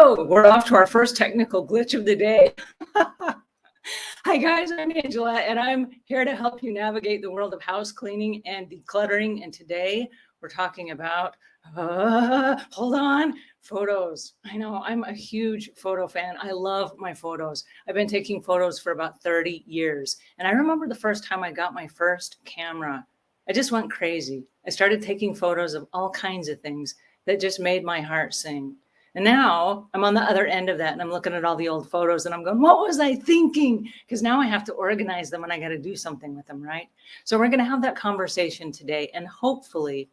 Whoa, we're off to our first technical glitch of the day. Hi guys, I'm Angela and I'm here to help you navigate the world of house cleaning and decluttering. And today we're talking about, hold on, photos. I know I'm a huge photo fan. I love my photos. I've been taking photos for about 30 years. And I remember the first time I got my first camera, I just went crazy. I started taking photos of all kinds of things that just made my heart sing. And now I'm on the other end of that and I'm looking at all the old photos and I'm going, what was I thinking? Because now I have to organize them and I got to do something with them, right? So we're going to have that conversation today. And hopefully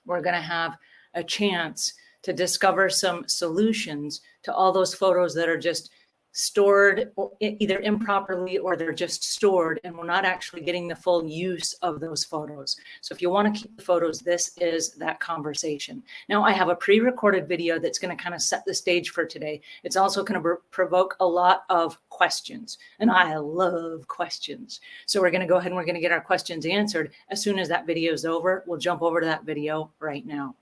we're going to have a chance to discover some solutions to all those photos that are just stored either improperly or they're just stored and we're not actually getting the full use of those photos. So if you want to keep the photos, this is that conversation. Now I have a pre-recorded video that's going to kind of set the stage for today. It's also going to provoke a lot of questions and I love questions. So we're going to go ahead and we're going to get our questions answered. As soon as that video is over, we'll jump over to that video right now.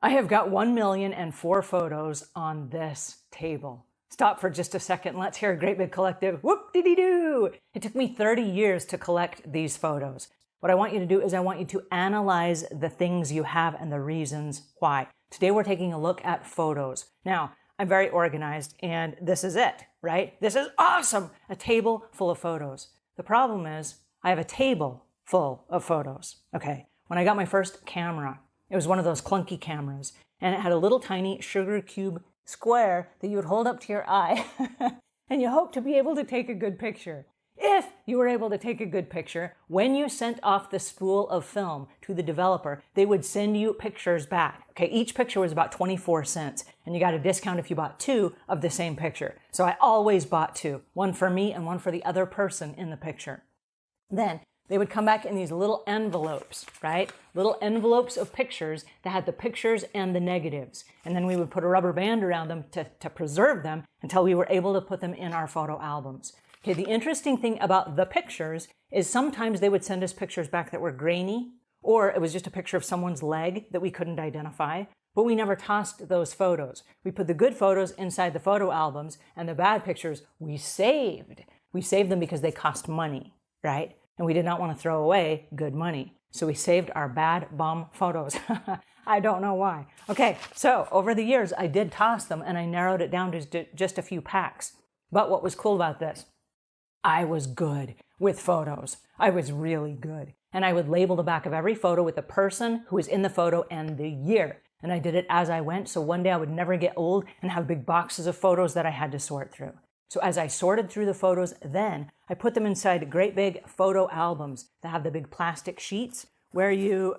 I have got 1,000,004 photos on this table. Stop for just a second. Let's hear a great big collective whoop-de-dee-doo. It took me 30 years to collect these photos. What I want you to do is I want you to analyze the things you have and the reasons why. Today we're taking a look at photos. Now, I'm very organized and this is it, right? This is awesome. A table full of photos. The problem is I have a table full of photos. Okay. When I got my first camera, it was one of those clunky cameras and it had a little tiny sugar cube square that you would hold up to your eye and you hope to be able to take a good picture. If you were able to take a good picture, when you sent off the spool of film to the developer, they would send you pictures back. Okay, each picture was about 24 cents and you got a discount if you bought two of the same picture. So I always bought two, one for me and one for the other person in the picture. Then they would come back in these little envelopes, right? Little envelopes of pictures that had the pictures and the negatives. And then we would put a rubber band around them to preserve them until we were able to put them in our photo albums. Okay, the interesting thing about the pictures is sometimes they would send us pictures back that were grainy, or it was just a picture of someone's leg that we couldn't identify, but we never tossed those photos. We put the good photos inside the photo albums and the bad pictures we saved. We saved them because they cost money, right? And we did not want to throw away good money. So we saved our bad bum photos. I don't know why. Okay, so over the years, I did toss them and I narrowed it down to just a few packs. But what was cool about this? I was good with photos. I was really good. And I would label the back of every photo with the person who was in the photo and the year. And I did it as I went. So one day I would never get old and have big boxes of photos that I had to sort through. So as I sorted through the photos, then I put them inside great big photo albums that have the big plastic sheets where you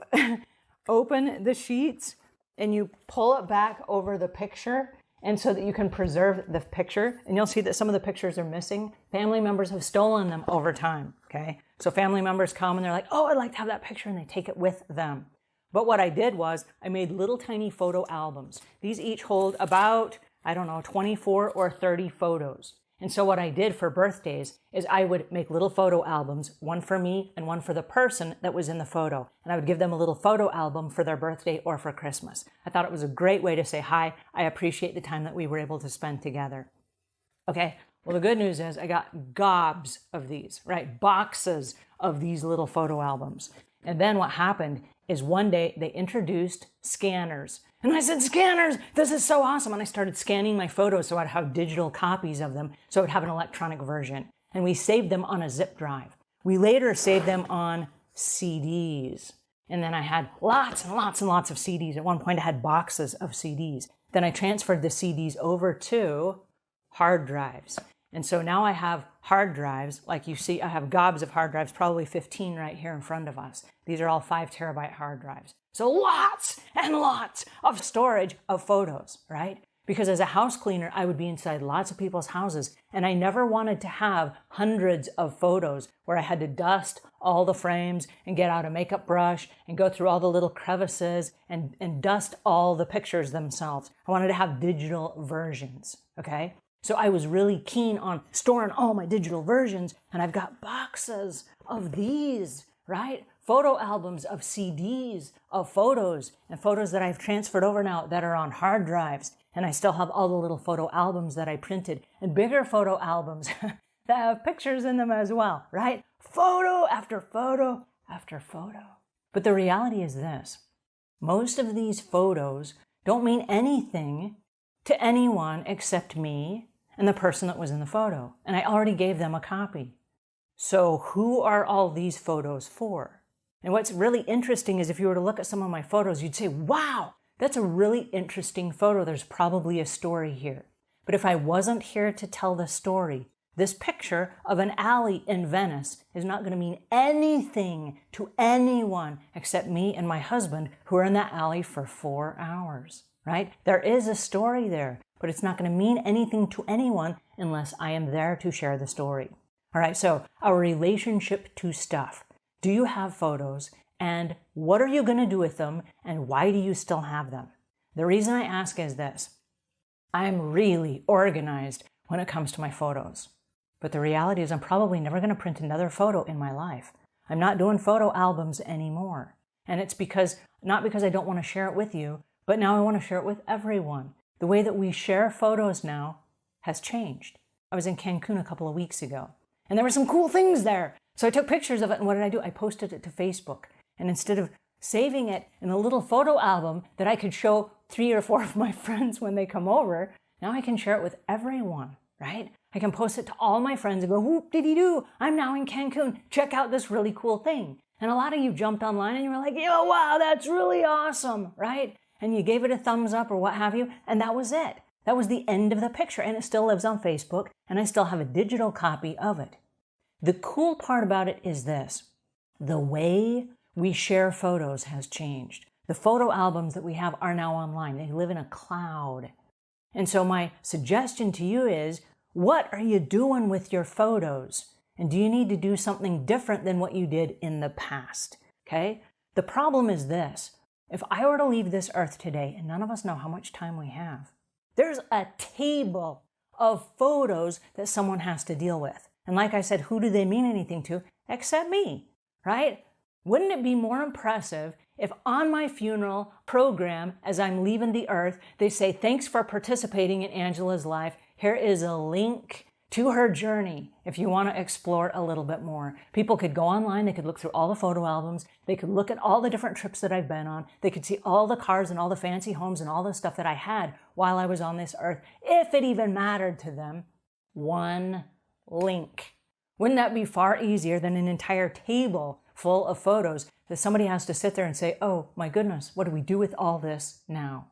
open the sheets and you pull it back over the picture and so that you can preserve the picture. And you'll see that some of the pictures are missing. Family members have stolen them over time, okay? So family members come and they're like, oh, I'd like to have that picture, and they take it with them. But what I did was I made little tiny photo albums. These each hold about, I don't know, 24 or 30 photos. And so what I did for birthdays is I would make little photo albums, one for me and one for the person that was in the photo. And I would give them a little photo album for their birthday or for Christmas. I thought it was a great way to say, hi, I appreciate the time that we were able to spend together. Okay, well, the good news is I got gobs of these, right? Boxes of these little photo albums. And then what happened is one day they introduced scanners. And I said, scanners, this is so awesome. And I started scanning my photos so I'd have digital copies of them so I'd have an electronic version. And we saved them on a zip drive. We later saved them on CDs. And then I had lots and lots and lots of CDs. At one point I had boxes of CDs. Then I transferred the CDs over to hard drives. And so now I have hard drives, like you see, I have gobs of hard drives, probably 15 right here in front of us. These are all 5 terabyte hard drives. So lots and lots of storage of photos, right? Because as a house cleaner, I would be inside lots of people's houses, and I never wanted to have hundreds of photos where I had to dust all the frames and get out a makeup brush and go through all the little crevices and dust all the pictures themselves. I wanted to have digital versions, okay? So I was really keen on storing all my digital versions, and I've got boxes of these, right? Photo albums of CDs of photos and photos that I've transferred over now that are on hard drives. And I still have all the little photo albums that I printed and bigger photo albums that have pictures in them as well, right? Photo after photo after photo. But the reality is this: most of these photos don't mean anything to anyone except me and the person that was in the photo. And I already gave them a copy. So who are all these photos for? And what's really interesting is if you were to look at some of my photos, you'd say, wow, that's a really interesting photo. There's probably a story here. But if I wasn't here to tell the story, this picture of an alley in Venice is not going to mean anything to anyone except me and my husband, who are in that alley for 4 hours, right? There is a story there, but it's not going to mean anything to anyone unless I am there to share the story. All right, so our relationship to stuff. Do you have photos? And what are you going to do with them? And why do you still have them? The reason I ask is this: I'm really organized when it comes to my photos. But the reality is I'm probably never going to print another photo in my life. I'm not doing photo albums anymore. And it's not because I don't want to share it with you, but now I want to share it with everyone. The way that we share photos now has changed. I was in Cancun a couple of weeks ago, and there were some cool things there. So I took pictures of it, and what did I do? I posted it to Facebook. And instead of saving it in a little photo album that I could show 3 or 4 of my friends when they come over, now I can share it with everyone, right? I can post it to all my friends and go, whoop-diddy-doo, I'm now in Cancun. Check out this really cool thing. And a lot of you jumped online and you were like, yo, wow, that's really awesome, right? And you gave it a thumbs up or what have you, and that was it. That was the end of the picture, and it still lives on Facebook, and I still have a digital copy of it. The cool part about it is this: the way we share photos has changed. The photo albums that we have are now online. They live in a cloud. And so my suggestion to you is, what are you doing with your photos? And do you need to do something different than what you did in the past? Okay? The problem is this: if I were to leave this earth today, and none of us know how much time we have, there's a table of photos that someone has to deal with. And like I said, who do they mean anything to except me, right? Wouldn't it be more impressive if on my funeral program, as I'm leaving the earth, they say, thanks for participating in Angela's life. Here is a link to her journey if you want to explore a little bit more. People could go online, they could look through all the photo albums, they could look at all the different trips that I've been on, they could see all the cars and all the fancy homes and all the stuff that I had while I was on this earth, if it even mattered to them. One link. Wouldn't that be far easier than an entire table full of photos that somebody has to sit there and say, oh my goodness, what do we do with all this now?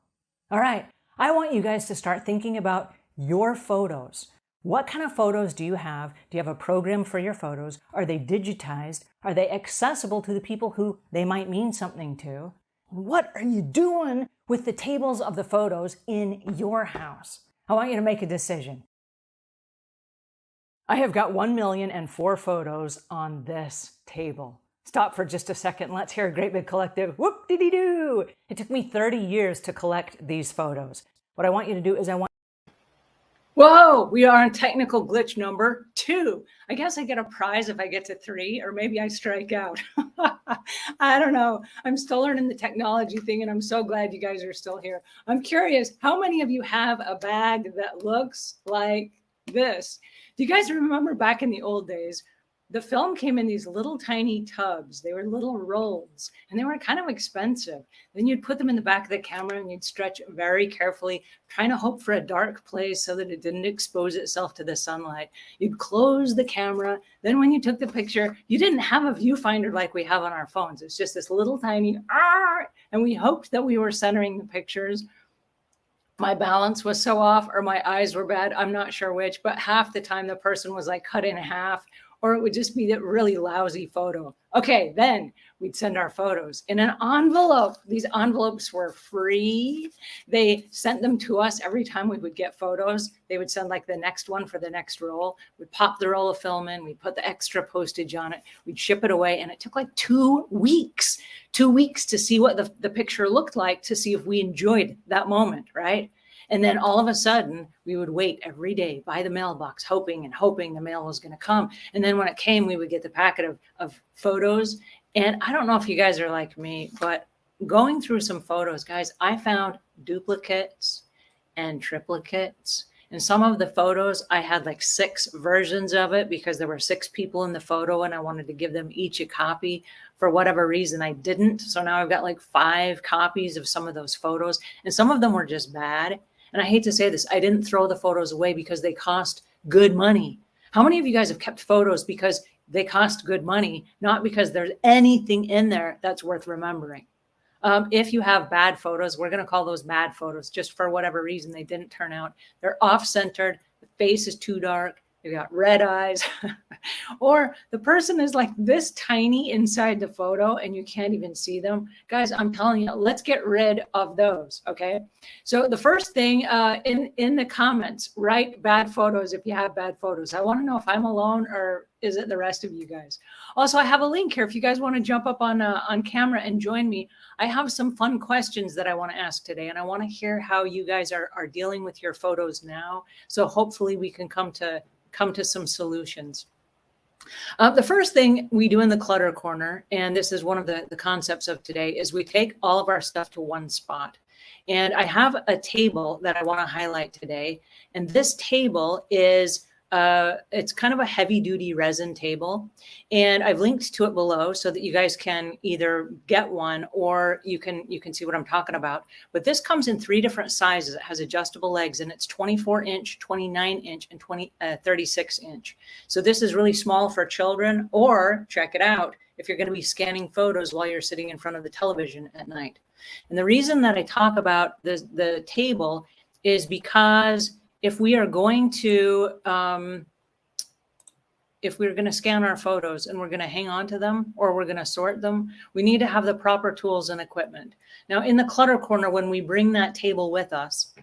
All right, I want you guys to start thinking about your photos. What kind of photos do you have? Do you have a program for your photos? Are they digitized? Are they accessible to the people who they might mean something to? What are you doing with the tables of the photos in your house? I want you to make a decision. I have got 1,000,004 photos on this table. Stop for just a second. Let's hear a great big collective whoop-dee-dee-doo. It took me 30 years to collect these photos. What I want you to do is Whoa, we are on technical glitch number 2. I guess I get a prize if I get to 3, or maybe I strike out. I don't know. I'm still learning the technology thing, and I'm so glad you guys are still here. I'm curious, how many of you have a bag that looks like this? Do you guys remember back in the old days, the film came in these little tiny tubs. They were little rolls, and they were kind of expensive. Then you'd put them in the back of the camera and you'd stretch very carefully, trying to hope for a dark place so that it didn't expose itself to the sunlight. You'd close the camera. Then when you took the picture, you didn't have a viewfinder like we have on our phones. It's just this little tiny, and we hoped that we were centering the pictures. My balance was so off, or my eyes were bad. I'm not sure which, but half the time the person was like cut in half, or it would just be that really lousy photo. Okay, then we'd send our photos in an envelope. These envelopes were free. They sent them to us every time we would get photos. They would send like the next one for the next roll. We'd pop the roll of film in. We'd put the extra postage on it. We'd ship it away. And it took like 2 weeks, 2 weeks to see what the picture looked like, to see if we enjoyed that moment, right? And then all of a sudden, we would wait every day by the mailbox, hoping the mail was going to come. And then when it came, we would get the packet of photos. And I don't know if you guys are like me, but going through some photos, guys, I found duplicates and triplicates. And some of the photos, I had like 6 versions of it because there were 6 people in the photo and I wanted to give them each a copy. For whatever reason, I didn't. So now I've got like 5 copies of some of those photos, and some of them were just bad. And I hate to say this, I didn't throw the photos away because they cost good money. How many of you guys have kept photos because they cost good money, not because there's anything in there that's worth remembering? If you have bad photos, we're going to call those bad photos just for whatever reason they didn't turn out. They're off-centered. The face is too dark. They've got red eyes. Or the person is like this tiny inside the photo and you can't even see them. Guys, I'm telling you, let's get rid of those, okay? So the first thing in the comments, write bad photos if you have bad photos. I want to know if I'm alone or is it the rest of you guys? Also, I have a link here if you guys want to jump up on camera and join me. I have some fun questions that I want to ask today, and I want to hear how you guys are dealing with your photos now. So hopefully we can come to some solutions. The first thing we do in the clutter corner, and this is one of the concepts of today, is we take all of our stuff to one spot. And I have a table that I want to highlight today. And this table is it's kind of a heavy duty resin table, and I've linked to it below so that you guys can either get one or you can see what I'm talking about. But this comes in 3 different sizes. It has adjustable legs, and it's 24-inch, 29-inch, and 36-inch. So this is really small for children, or check it out, if you're going to be scanning photos while you're sitting in front of the television at night. And the reason that I talk about the table is because if we are going to scan our photos and we're going to hang on to them or we're going to sort them, we need to have the proper tools and equipment. Now, in the clutter corner, when we bring that table with us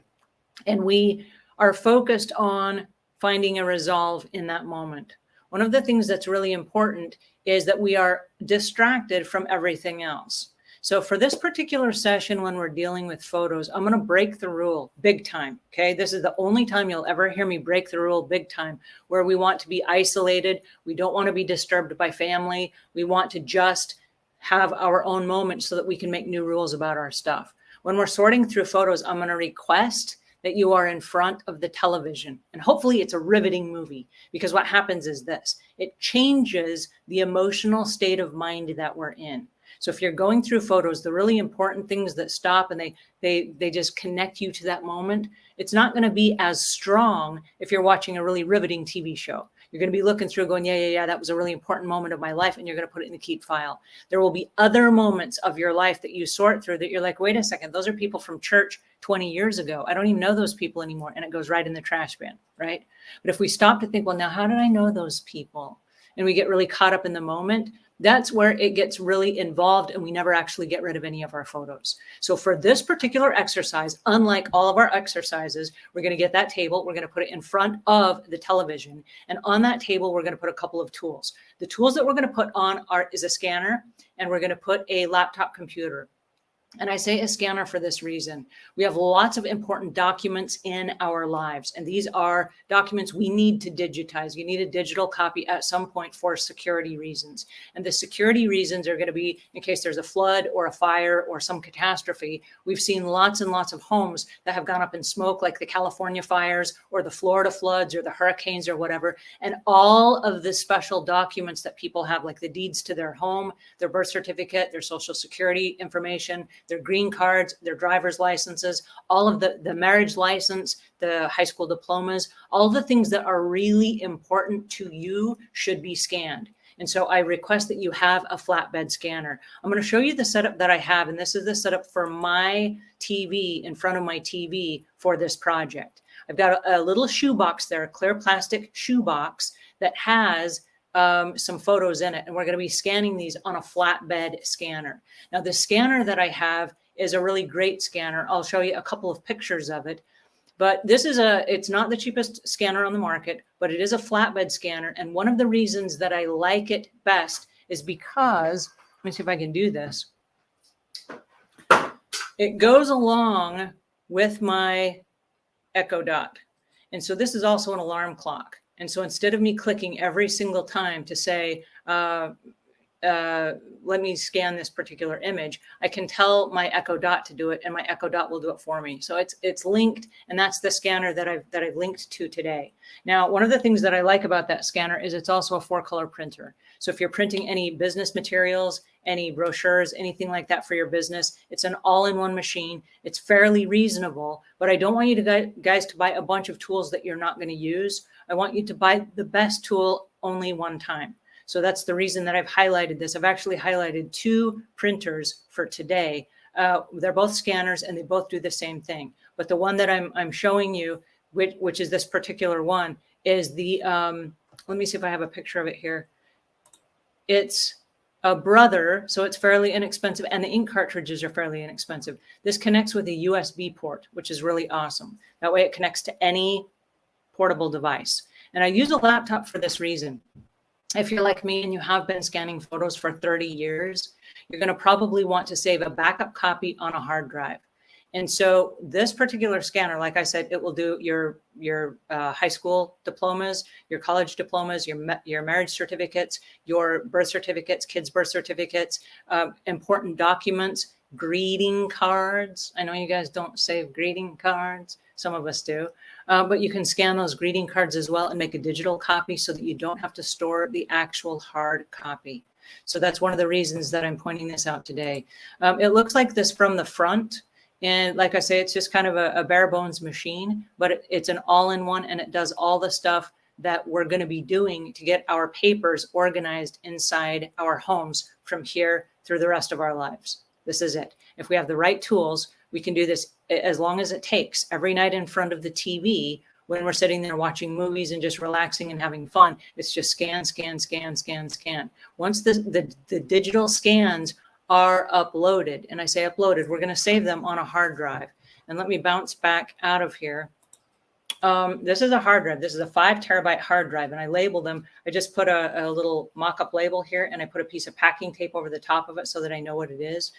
and we are focused on finding a resolve in that moment, one of the things that's really important is that we are distracted from everything else. So for this particular session, when we're dealing with photos, I'm going to break the rule big time. Okay. This is the only time you'll ever hear me break the rule big time, where we want to be isolated. We don't want to be disturbed by family. We want to just have our own moment so that we can make new rules about our stuff. When we're sorting through photos, I'm going to request that you are in front of the television, and hopefully it's a riveting movie, because what happens is this: it changes the emotional state of mind that we're in. So if you're going through photos, the really important things that stop and they just connect you to that moment, it's not going to be as strong if you're watching a really riveting TV show. You're going to be looking through going, yeah, that was a really important moment of my life, and you're going to put it in the keep file. There will be other moments of your life that you sort through that you're like, wait a second, those are people from church 20 years ago. I don't even know those people anymore, and it goes right in the trash bin, right? But if we stop to think, well, now how did I know those people? And we get really caught up in the moment, that's where it gets really involved and we never actually get rid of any of our photos. So for this particular exercise, unlike all of our exercises, we're going to get that table, we're going to put it in front of the television. And on that table, we're going to put a couple of tools. The tools that we're going to put on is a scanner, and we're going to put a laptop computer. And I say a scanner for this reason. We have lots of important documents in our lives, and these are documents we need to digitize. You need a digital copy at some point for security reasons. And the security reasons are going to be in case there's a flood or a fire or some catastrophe. We've seen lots and lots of homes that have gone up in smoke, like the California fires or the Florida floods or the hurricanes or whatever. And all of the special documents that people have, like the deeds to their home, their birth certificate, their social security information, their green cards, their driver's licenses, all of the marriage license, the high school diplomas, all the things that are really important to you should be scanned. And so I request that you have a flatbed scanner. I'm going to show you the setup that I have, and this is the setup for my TV, in front of my TV for this project. I've got a little shoebox there, a clear plastic shoebox that has some photos in it, and we're going to be scanning these on a flatbed scanner. Now, the scanner that I have is a really great scanner. I'll show you a couple of pictures of it, but it's not the cheapest scanner on the market, but it is a flatbed scanner. And one of the reasons that I like it best is because, let me see if I can do this. It goes along with my Echo Dot. And so this is also an alarm clock. And so instead of me clicking every single time to say, let me scan this particular image, I can tell my Echo Dot to do it, and my Echo Dot will do it for me. So it's linked, and that's the scanner that I've linked to today. Now, one of the things that I like about that scanner is it's also a 4-color printer. So if you're printing any business materials, any brochures, anything like that for your business, it's an all-in-one machine. It's fairly reasonable, but I don't want you to guys to buy a bunch of tools that you're not going to use. I want you to buy the best tool only one time. So that's the reason that I've highlighted this. I've actually highlighted 2 printers for today. They're both scanners and they both do the same thing. But the one that I'm showing you, which is this particular one, is the, let me see if I have a picture of it here. It's a Brother, so it's fairly inexpensive, and the ink cartridges are fairly inexpensive. This connects with a USB port, which is really awesome. That way it connects to any portable device. And I use a laptop for this reason. If you're like me and you have been scanning photos for 30 years, you're going to probably want to save a backup copy on a hard drive. And so this particular scanner, like I said, it will do your high school diplomas, your college diplomas, your marriage certificates, your birth certificates, kids' birth certificates, important documents, greeting cards. I know you guys don't save greeting cards. Some of us do. But you can scan those greeting cards as well and make a digital copy so that you don't have to store the actual hard copy. So that's one of the reasons that I'm pointing this out today. It looks like this from the front. And like I say, it's just kind of a bare bones machine, but it's an all-in-one, and it does all the stuff that we're going to be doing to get our papers organized inside our homes from here through the rest of our lives. This is it. If we have the right tools, we can do this as long as it takes every night in front of the TV when we're sitting there watching movies and just relaxing and having fun. It's just scan, scan, scan, scan, scan. Once the digital scans are uploaded, and I say uploaded, we're going to save them on a hard drive. And let me bounce back out of here. This is a hard drive. This is a 5 terabyte hard drive, and I label them. I just put a little mock-up label here, and I put a piece of packing tape over the top of it so that I know what it is.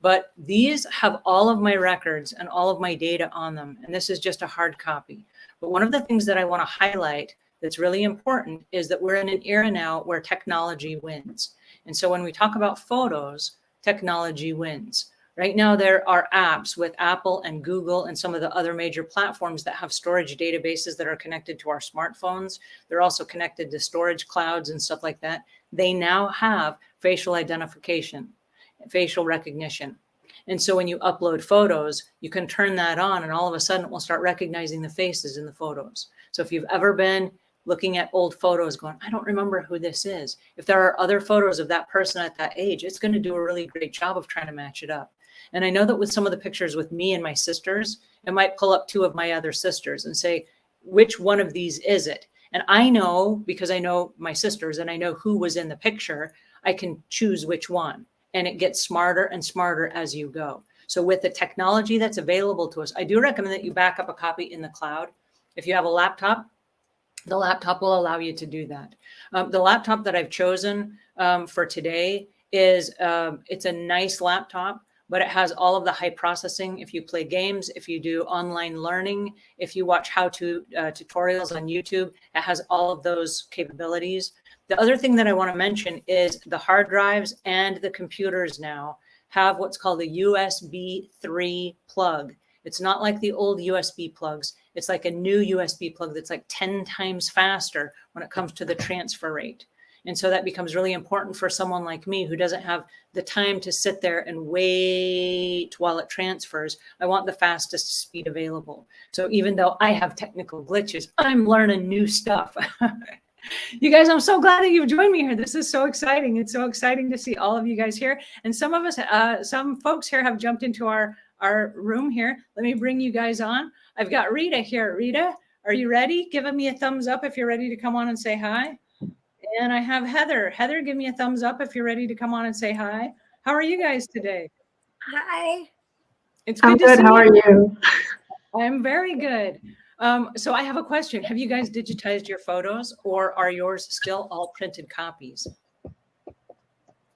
But these have all of my records and all of my data on them, and this is just a hard copy. But one of the things that I want to highlight that's really important is that we're in an era now where technology wins. And so when we talk about photos, technology wins. Right now, there are apps with Apple and Google and some of the other major platforms that have storage databases that are connected to our smartphones. They're also connected to storage clouds and stuff like that. They now have facial identification, facial recognition. And so when you upload photos, you can turn that on, and all of a sudden it will start recognizing the faces in the photos. So if you've ever been looking at old photos going, I don't remember who this is. If there are other photos of that person at that age, it's going to do a really great job of trying to match it up. And I know that with some of the pictures with me and my sisters, it might pull up 2 of my other sisters and say, which one of these is it? And I know, because I know my sisters and I know who was in the picture, I can choose which one. And it gets smarter and smarter as you go. So with the technology that's available to us, I do recommend that you back up a copy in the cloud. If you have a laptop, the laptop will allow you to do that. The laptop that I've chosen for today is, it's a nice laptop, but it has all of the high processing. If you play games, if you do online learning, if you watch how-to tutorials on YouTube, it has all of those capabilities. The other thing that I want to mention is the hard drives and the computers now have what's called a USB 3 plug. It's not like the old USB plugs. It's like a new USB plug that's like 10 times faster when it comes to the transfer rate. And so that becomes really important for someone like me who doesn't have the time to sit there and wait while it transfers. I want the fastest speed available. So even though I have technical glitches, I'm learning new stuff. You guys, I'm so glad that you've joined me here. This is so exciting. It's so exciting to see all of you guys here. And some of us, some folks here have jumped into our room here. Let me bring you guys on. I've got Rita here. Rita, are you ready? Give me a thumbs up if you're ready to come on and say hi. And I have Heather. Heather, give me a thumbs up if you're ready to come on and say hi. How are you guys today? Hi. It's good to see you. How are you? I'm very good. So I have a question. Have you guys digitized your photos, or are yours still all printed copies?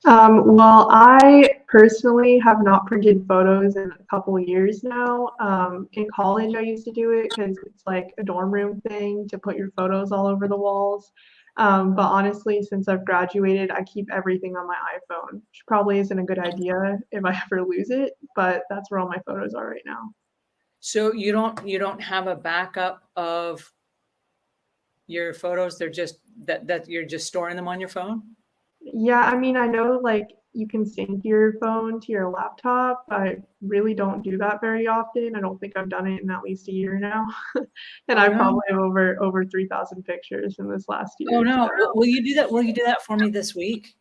Well, I personally have not printed photos in a couple of years now. In college, I used to do it because it's like a dorm room thing to put your photos all over the walls. But honestly, since I've graduated, I keep everything on my iPhone, which probably isn't a good idea if I ever lose it, but that's where all my photos are right now. So you don't have a backup of your photos? They're just that you're just storing them on your phone? Yeah, I mean, I know like you can sync your phone to your laptop. I really don't do that very often. I don't think I've done it in at least a year now. And Oh I no. probably have over 3,000 pictures in this last Oh year. So no. Will you do that? Will you do that for me this week?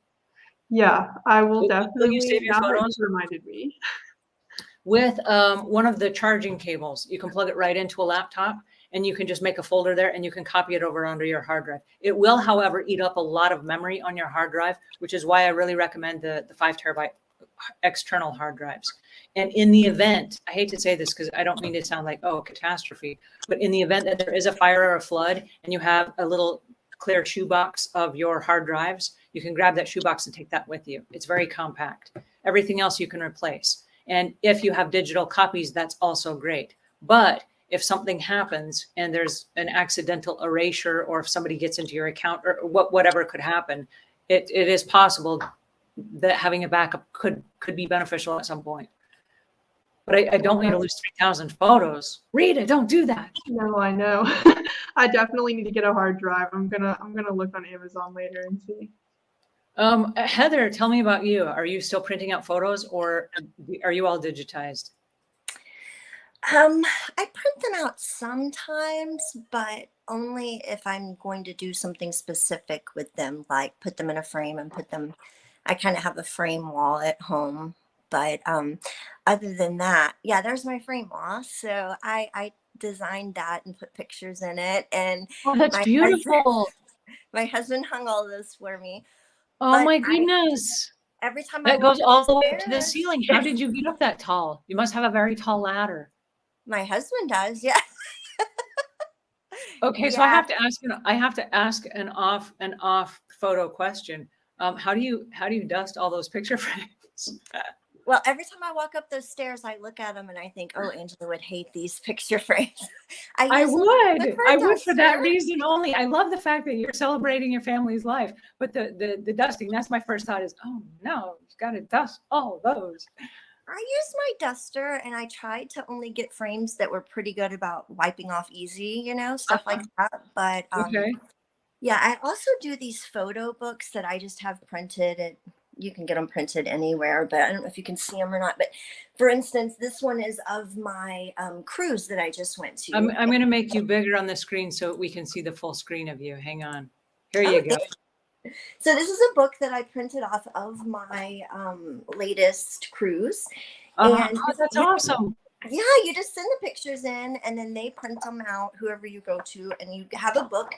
yeah, I will Will you definitely, save your now that you've photos? reminded me. With one of the charging cables. You can plug it right into a laptop and you can just make a folder there and you can copy it over onto your hard drive. It will, however, eat up a lot of memory on your hard drive, which is why I really recommend the 5 terabyte external hard drives. And in the event, I hate to say this because I don't mean to sound like, oh, catastrophe, but in the event that there is a fire or a flood and you have a little clear shoebox of your hard drives, you can grab that shoebox and take that with you. It's very compact. Everything else you can replace. And if you have digital copies, that's also great. But if something happens and there's an accidental erasure, or if somebody gets into your account, or whatever could happen, it is possible that having a backup could be beneficial at some point. But I don't want you to lose 3,000 photos. Rita, don't do that. No, I know. I definitely need to get a hard drive. I'm gonna look on Amazon later and see. Heather, tell me about you. Are you still printing out photos, or are you all digitized? I print them out sometimes, but only if I'm going to do something specific with them, like put them in a frame and put them. I kind of have a frame wall at home, but other than that, yeah, there's my frame wall. So I designed that and put pictures in it, and Oh, that's my husband, beautiful. my husband hung all this for me. Oh But my I goodness. every time I That walk goes up the all the way up to the stairs, ceiling. How did you get up that tall? You must have a very tall ladder. my husband does, yeah. Okay, so I Yeah. have to ask, I have to ask an off photo question. How do you dust all those picture frames? Well, every time I walk up those stairs, I look at them and I think, oh, Angela would hate these picture frames. I I use a would. liquid I would for that duster. reason only. I love the fact that you're celebrating your family's life, but the dusting, that's my first thought is, oh no, you got to dust all those. I use my duster and I tried to only get frames that were pretty good about wiping off easy, stuff like that. But Okay. yeah, I also do these photo books that I just have printed. And you can get them printed anywhere, but I don't know if you can see them or not. But for instance, this one is of my cruise that I just went to. I'm going to make you bigger on the screen so we can see the full screen of you. Hang on. Here Oh, you go. So this is a book that I printed off of my latest cruise. And Oh, that's awesome. yeah, you just send the pictures in and then they print them out, whoever you go to, and you have a book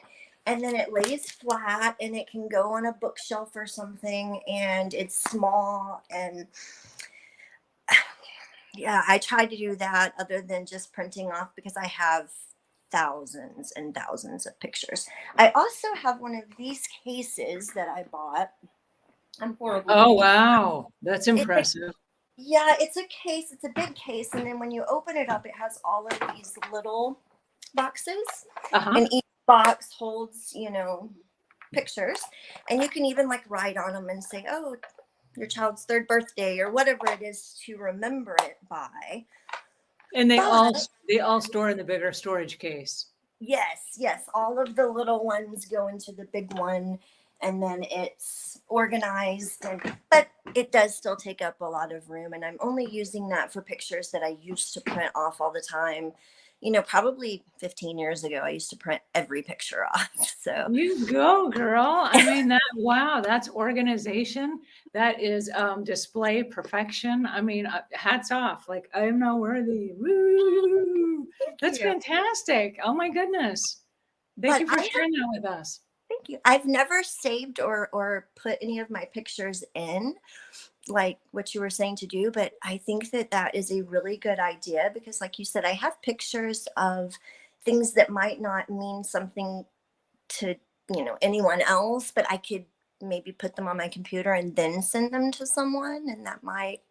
and then it lays flat and it can go on a bookshelf or something, and it's small. And yeah, I tried to do that other than just printing off because I have thousands and thousands of pictures. I also have one of these cases that I bought. I'm horrible. Oh, wow. That's It's impressive. yeah, it's a case. It's a big case. And then when you open it up, it has all of these little boxes. Uh-huh. And each box holds, pictures. And you can even like write on them and say, oh, your child's 3rd birthday or whatever it is to remember it by. And they But all store in the bigger storage case. yes, all of the little ones go into the big one, and then it's organized. But it does still take up a lot of room, and I'm only using that for pictures that I used to print off all the time. Probably 15 years ago, I used to print every picture off. So You go, girl. I mean, wow, that's organization. That is display perfection. I mean, hats off. Like, I am not worthy. Woo! That's you. fantastic. Oh my goodness. Thank But you for sharing that with us. Thank you. I've never saved or put any of my pictures in, like what you were saying to do, but I think that is a really good idea because, like you said, I have pictures of things that might not mean something to, anyone else, but I could maybe put them on my computer and then send them to someone, and that might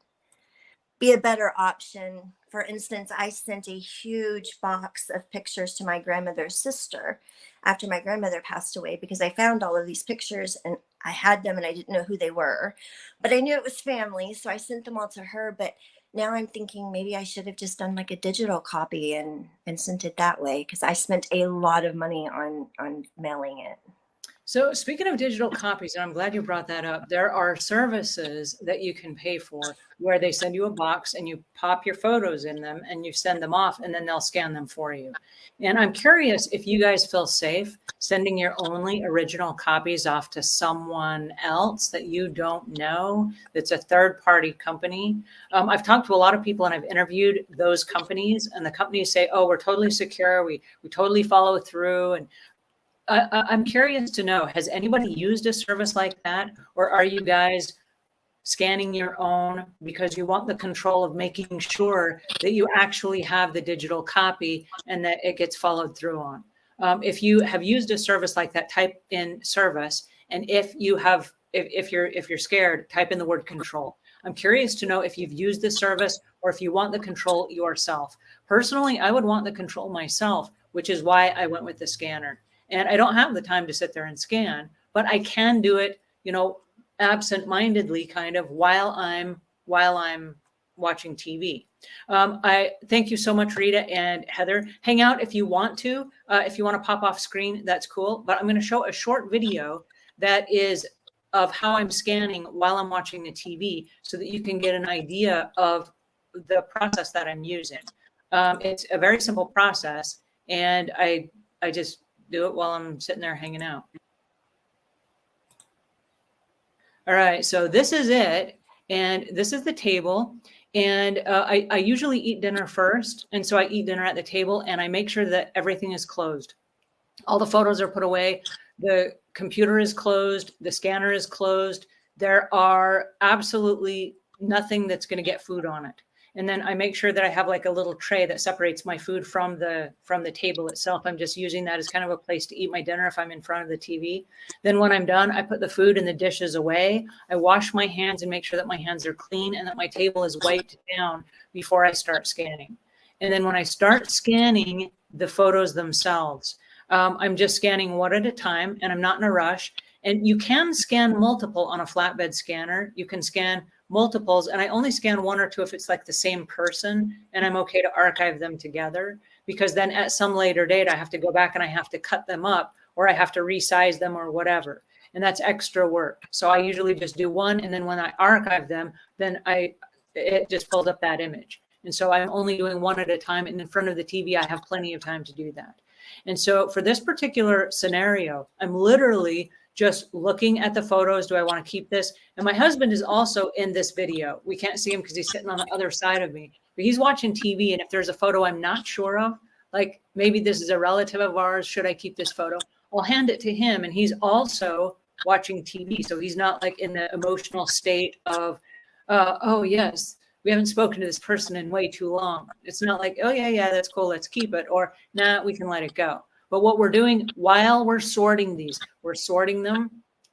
be a better option. For instance, I sent a huge box of pictures to my grandmother's sister after my grandmother passed away because I found all of these pictures and I had them and I didn't know who they were, but I knew it was family. So I sent them all to her. But now I'm thinking maybe I should have just done like a digital copy and sent it that way, because I spent a lot of money on mailing it. So speaking of digital copies, and I'm glad you brought that up, there are services that you can pay for where they send you a box and you pop your photos in them and you send them off and then they'll scan them for you. And I'm curious if you guys feel safe sending your only original copies off to someone else that you don't know, that's a third-party company. I've talked to a lot of people and I've interviewed those companies, and the companies say, oh, we're totally secure. We totally follow through. And I'm curious to know, has anybody used a service like that? Or are you guys scanning your own because you want the control of making sure that you actually have the digital copy and that it gets followed through on? If you have used a service like that, type in service. And if you're scared, type in the word control. I'm curious to know if you've used the service or if you want the control yourself. Personally, I would want the control myself, which is why I went with the scanner. And I don't have the time to sit there and scan, but I can do it, absent-mindedly kind of while I'm watching TV. I thank you so much, Rita and Heather. Hang out if you want to. If you want to pop off screen, that's cool. But I'm going to show a short video that is of how I'm scanning while I'm watching the TV so that you can get an idea of the process that I'm using. It's a very simple process, and I just do it while I'm sitting there hanging out. All right, so this is it. And this is the table. And I usually eat dinner first. And so I eat dinner at the table and I make sure that everything is closed. All the photos are put away. The computer is closed. The scanner is closed. There are absolutely nothing that's going to get food on it. And then I make sure that I have like a little tray that separates my food from the table itself. I'm just using that as kind of a place to eat my dinner if I'm in front of the TV. Then when I'm done, I put the food and the dishes away. I wash my hands and make sure that my hands are clean and that my table is wiped down before I start scanning. And then when I start scanning the photos themselves, I'm just scanning one at a time and I'm not in a rush. And you can scan multiple on a flatbed scanner. You can scan multiples, and I only scan one or two if it's like the same person, and I'm okay to archive them together, because then at some later date I have to go back and I have to cut them up or I have to resize them or whatever, and that's extra work. So I usually just do one, and then when I archive them, then it just pulls up that image. And so I'm only doing one at a time, and in front of the TV I have plenty of time to do that. And so for this particular scenario, I'm literally just looking at the photos. Do I want to keep this? And my husband is also in this video. We can't see him because he's sitting on the other side of me, but he's watching TV. And if there's a photo I'm not sure of, like maybe this is a relative of ours, should I keep this photo? I'll hand it to him. And he's also watching TV. So he's not like in the emotional state of, oh yes, we haven't spoken to this person in way too long. It's not like, oh yeah, that's cool, let's keep it. Or nah, we can let it go. But what we're doing while we're sorting these, we're sorting them,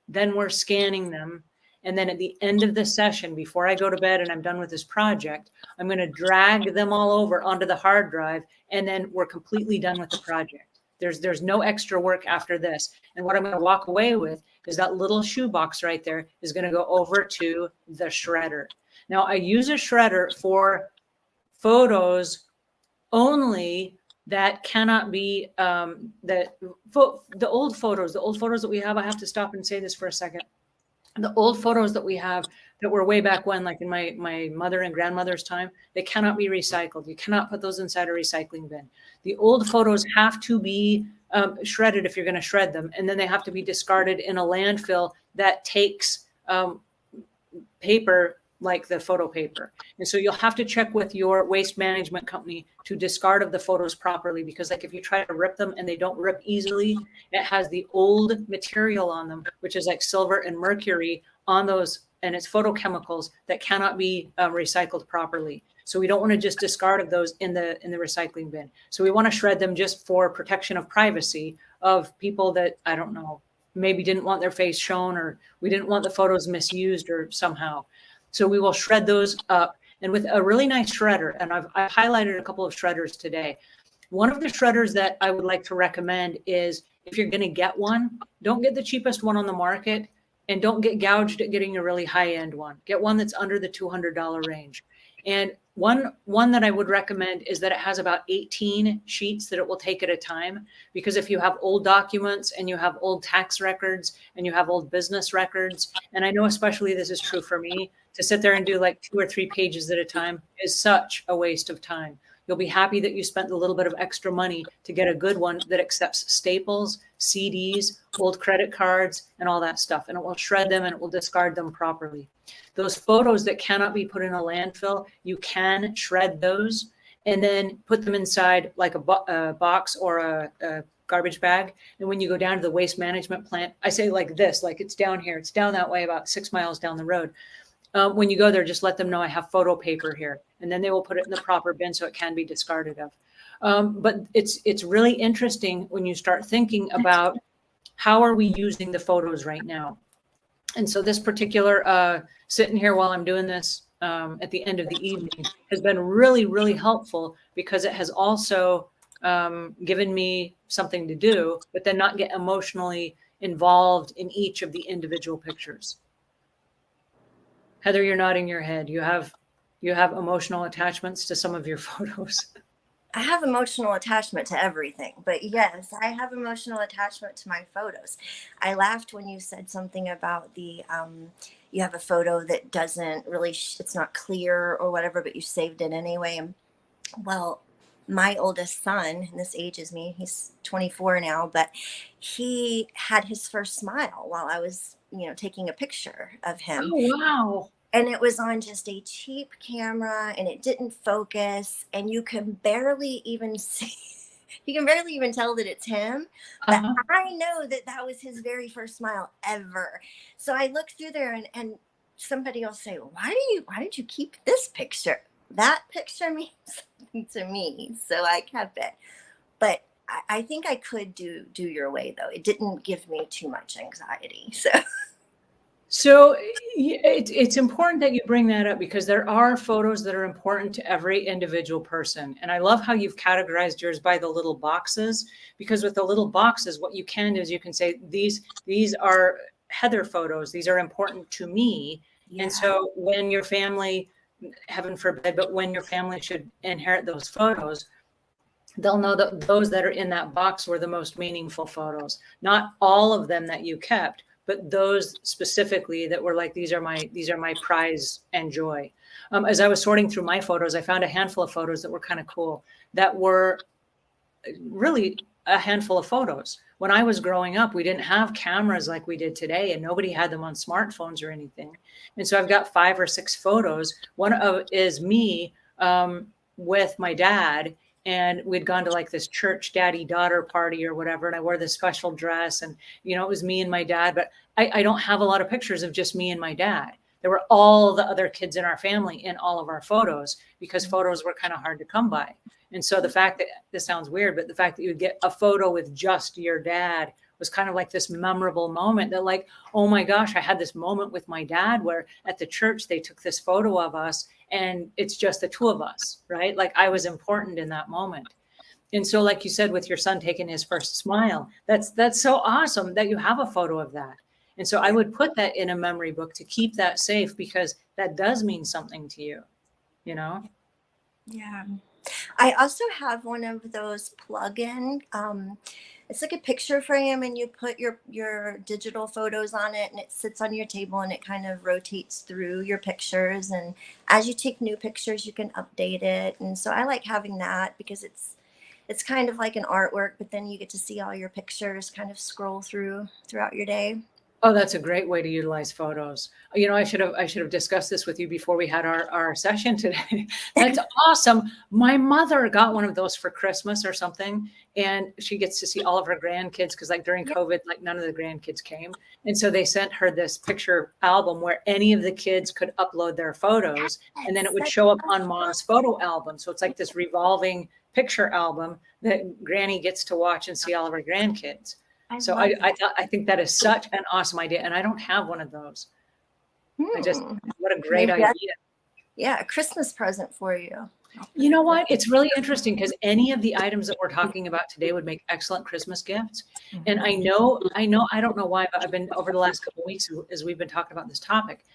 then we're scanning them. And then at the end of the session, before I go to bed and I'm done with this project, I'm going to drag them all over onto the hard drive. And then we're completely done with the project. There's no extra work after this. And what I'm going to walk away with is that little shoebox right there is going to go over to the shredder. Now I use a shredder for photos only that cannot be the old photos that we have. I have to stop and say this for a second. The old photos that we have that were way back when, like in my mother and grandmother's time, they cannot be recycled. You cannot put those inside a recycling bin. The old photos have to be shredded if you're going to shred them. And then they have to be discarded in a landfill that takes paper like the photo paper. And so you'll have to check with your waste management company to discard of the photos properly, because like if you try to rip them and they don't rip easily, it has the old material on them, which is like silver and mercury on those, and it's photochemicals that cannot be recycled properly. So we don't want to just discard of those in the recycling bin. So we want to shred them just for protection of privacy of people that, I don't know, maybe didn't want their face shown, or we didn't want the photos misused or somehow. So we will shred those up. and with a really nice shredder. And I've highlighted a couple of shredders today. One of the shredders that I would like to recommend is, if you're going to get one, don't get the cheapest one on the market, and don't get gouged at getting a really high end one. Get one that's under the $200 range. And one that I would recommend is that it has about 18 sheets that it will take at a time. Because if you have old documents and you have old tax records and you have old business records, and I know especially this is true for me, to sit there and do like 2 or 3 pages at a time is such a waste of time. You'll be happy that you spent a little bit of extra money to get a good one that accepts staples, CDs, old credit cards, and all that stuff. And it will shred them and it will discard them properly. Those photos that cannot be put in a landfill, you can shred those and then put them inside like a box or a garbage bag. And when you go down to the waste management plant, I say like this, like it's down here, it's down that way about 6 miles down the road. When you go there, just let them know I have photo paper here, and then they will put it in the proper bin so it can be discarded of. But it's really interesting when you start thinking about how are we using the photos right now. And so this particular sitting here while I'm doing this at the end of the evening has been really, really helpful, because it has also given me something to do, but then not get emotionally involved in each of the individual pictures. Heather, you're nodding your head. You have emotional attachments to some of your photos. I have emotional attachment to everything, but yes, I have emotional attachment to my photos. I laughed when you said something about the, you have a photo that doesn't really, it's not clear or whatever, but you saved it anyway. And well, my oldest son, and this ages me, he's 24 now, but he had his first smile while I was, taking a picture of him. Oh, wow. And it was on just a cheap camera, and it didn't focus, and you can barely even see, you can barely even tell that it's him. But I know that that was his very first smile ever. So I look through there, and somebody will say, why did you keep this picture? That picture means something to me, so I kept it. But I think I could do your way, though. It didn't give me too much anxiety. So it's important that you bring that up, because there are photos that are important to every individual person. And I love how you've categorized yours by the little boxes, because with the little boxes, what you can do is you can say, these are Heather photos. These are important to me. Yeah. And so when your family, heaven forbid, but when your family should inherit those photos, they'll know that those that are in that box were the most meaningful photos. Not all of them that you kept, but those specifically that were like, these are my prize and joy. As I was sorting through my photos, I found a handful of photos that were kind of cool, that were really a handful of photos. When I was growing up, we didn't have cameras like we did today, and nobody had them on smartphones or anything. And so I've got 5 or 6 photos. One of is me with my dad, and we'd gone to like this church daddy-daughter party or whatever, and I wore this special dress, and it was me and my dad. But I don't have a lot of pictures of just me and my dad. There were all the other kids in our family in all of our photos, because photos were kind of hard to come by. And so the fact that, this sounds weird, but the fact that you would get a photo with just your dad was kind of like this memorable moment, that like, oh my gosh, I had this moment with my dad where at the church they took this photo of us, and it's just the 2 of us, right? Like I was important in that moment. And so like you said, with your son taking his first smile, that's so awesome that you have a photo of that. And so I would put that in a memory book to keep that safe, because that does mean something to you, Yeah. I also have one of those plug-in, it's like a picture frame, and you put your digital photos on it, and it sits on your table, and it kind of rotates through your pictures. And as you take new pictures, you can update it. And so I like having that, because it's kind of like an artwork, but then you get to see all your pictures kind of scroll throughout your day. Oh, that's a great way to utilize photos. I should have discussed this with you before we had our session today. That's awesome. My mother got one of those for Christmas or something, and she gets to see all of her grandkids, because like during COVID, like none of the grandkids came. And so they sent her this picture album where any of the kids could upload their photos, and then it would show up on mom's photo album. So it's like this revolving picture album that Granny gets to watch and see all of her grandkids. So I think that is such an awesome idea. And I don't have one of those. What a great idea. Yeah, a Christmas present for you. You know what? It's really interesting because any of the items that we're talking about today would make excellent Christmas gifts. And I don't know why, but I've been over the last couple of weeks as we've been talking about this topic,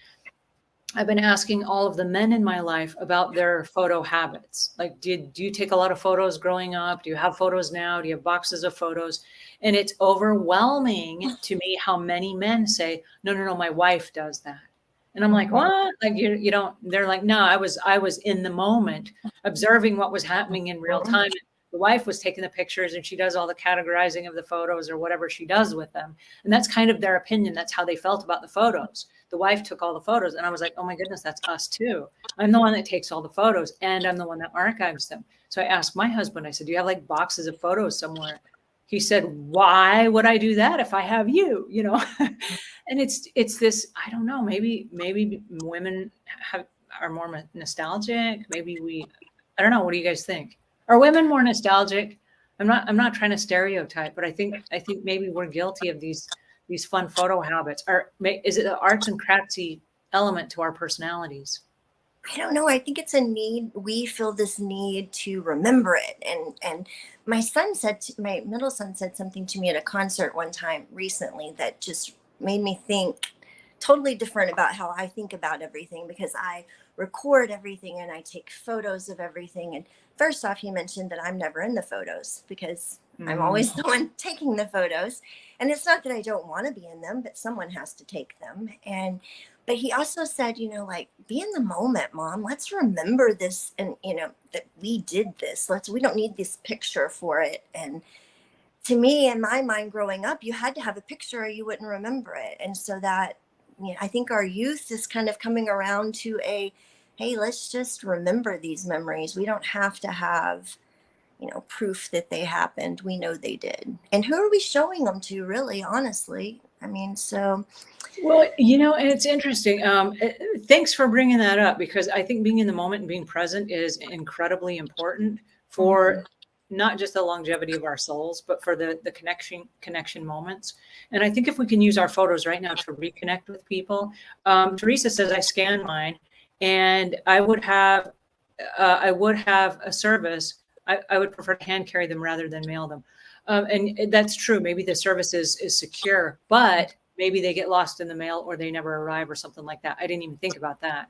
I've been asking all of the men in my life about their photo habits. Like, do you take a lot of photos growing up? Do you have photos now? Do you have boxes of photos? And it's overwhelming to me how many men say, no, my wife does that. And I'm like, what? Like you don't, they're like, no, I was in the moment observing what was happening in real time. The wife was taking the pictures and she does all the categorizing of the photos or whatever she does with them. And that's kind of their opinion. That's how they felt about the photos. The wife took all the photos. And I was like, oh my goodness, that's us too. I'm the one that takes all the photos and I'm the one that archives them. So I asked my husband, I said, do you have like boxes of photos somewhere? He said, why would I do that if I have you, And it's this, I don't know, maybe women are more nostalgic. I don't know. What do you guys think? Are women more nostalgic? I'm not trying to stereotype, but I think maybe we're guilty of these fun photo habits. Is it the arts and craftsy element to our personalities? I don't know. I think it's a need. We feel this need to remember it. And my middle son said something to me at a concert one time recently that just made me think totally different about how I think about everything, because I record everything and I take photos of everything. And first off, he mentioned that I'm never in the photos because I'm always the one taking the photos. And it's not that I don't want to be in them, but someone has to take them. But he also said, like, be in the moment, Mom. Let's remember this. And, that we did this. We don't need this picture for it. And to me, in my mind growing up, you had to have a picture or you wouldn't remember it. And so that, I think our youth is kind of coming around to hey, let's just remember these memories. We don't have to have, proof that they happened. We know they did. And who are we showing them to, really, honestly? I mean, so. Well, and it's interesting. Thanks for bringing that up, because I think being in the moment and being present is incredibly important for not just the longevity of our souls, but for the connection moments. And I think if we can use our photos right now to reconnect with people. Teresa says, I scan mine and I would have a service. I would prefer to hand carry them rather than mail them. And that's true. Maybe the service is secure, but maybe they get lost in the mail or they never arrive or something like that. I didn't even think about that.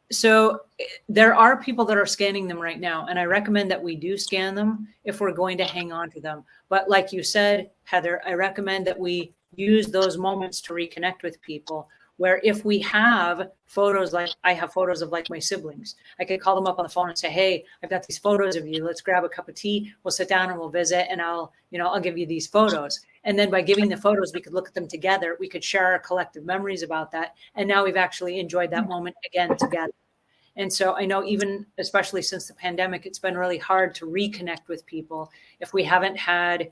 So there are people that are scanning them right now. And I recommend that we do scan them if we're going to hang on to them. But like you said, Heather, I recommend that we use those moments to reconnect with people, where if we have photos, like I have photos of like my siblings, I could call them up on the phone and say, hey, I've got these photos of you. Let's grab a cup of tea. We'll sit down and we'll visit and I'll give you these photos. And then by giving the photos, we could look at them together. We could share our collective memories about that. And now we've actually enjoyed that moment again together. And so I know, even especially since the pandemic, it's been really hard to reconnect with people if we haven't had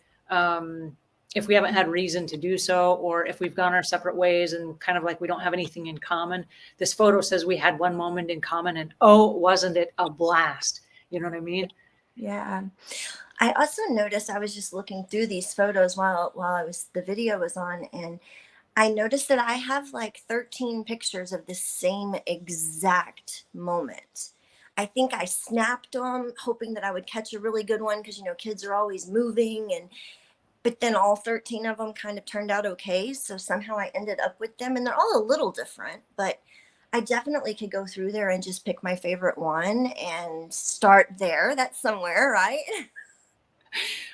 reason to do so, or if we've gone our separate ways and kind of like we don't have anything in common. This photo says we had one moment in common, and wasn't it a blast? You know what I mean? Yeah. I also noticed, I was just looking through these photos while the video was on, and I noticed that I have like 13 pictures of the same exact moment. I think I snapped them hoping that I would catch a really good one, because kids are always moving, but then all 13 of them kind of turned out okay. So somehow I ended up with them, and they're all a little different, but I definitely could go through there and just pick my favorite one and start there. That's somewhere, right?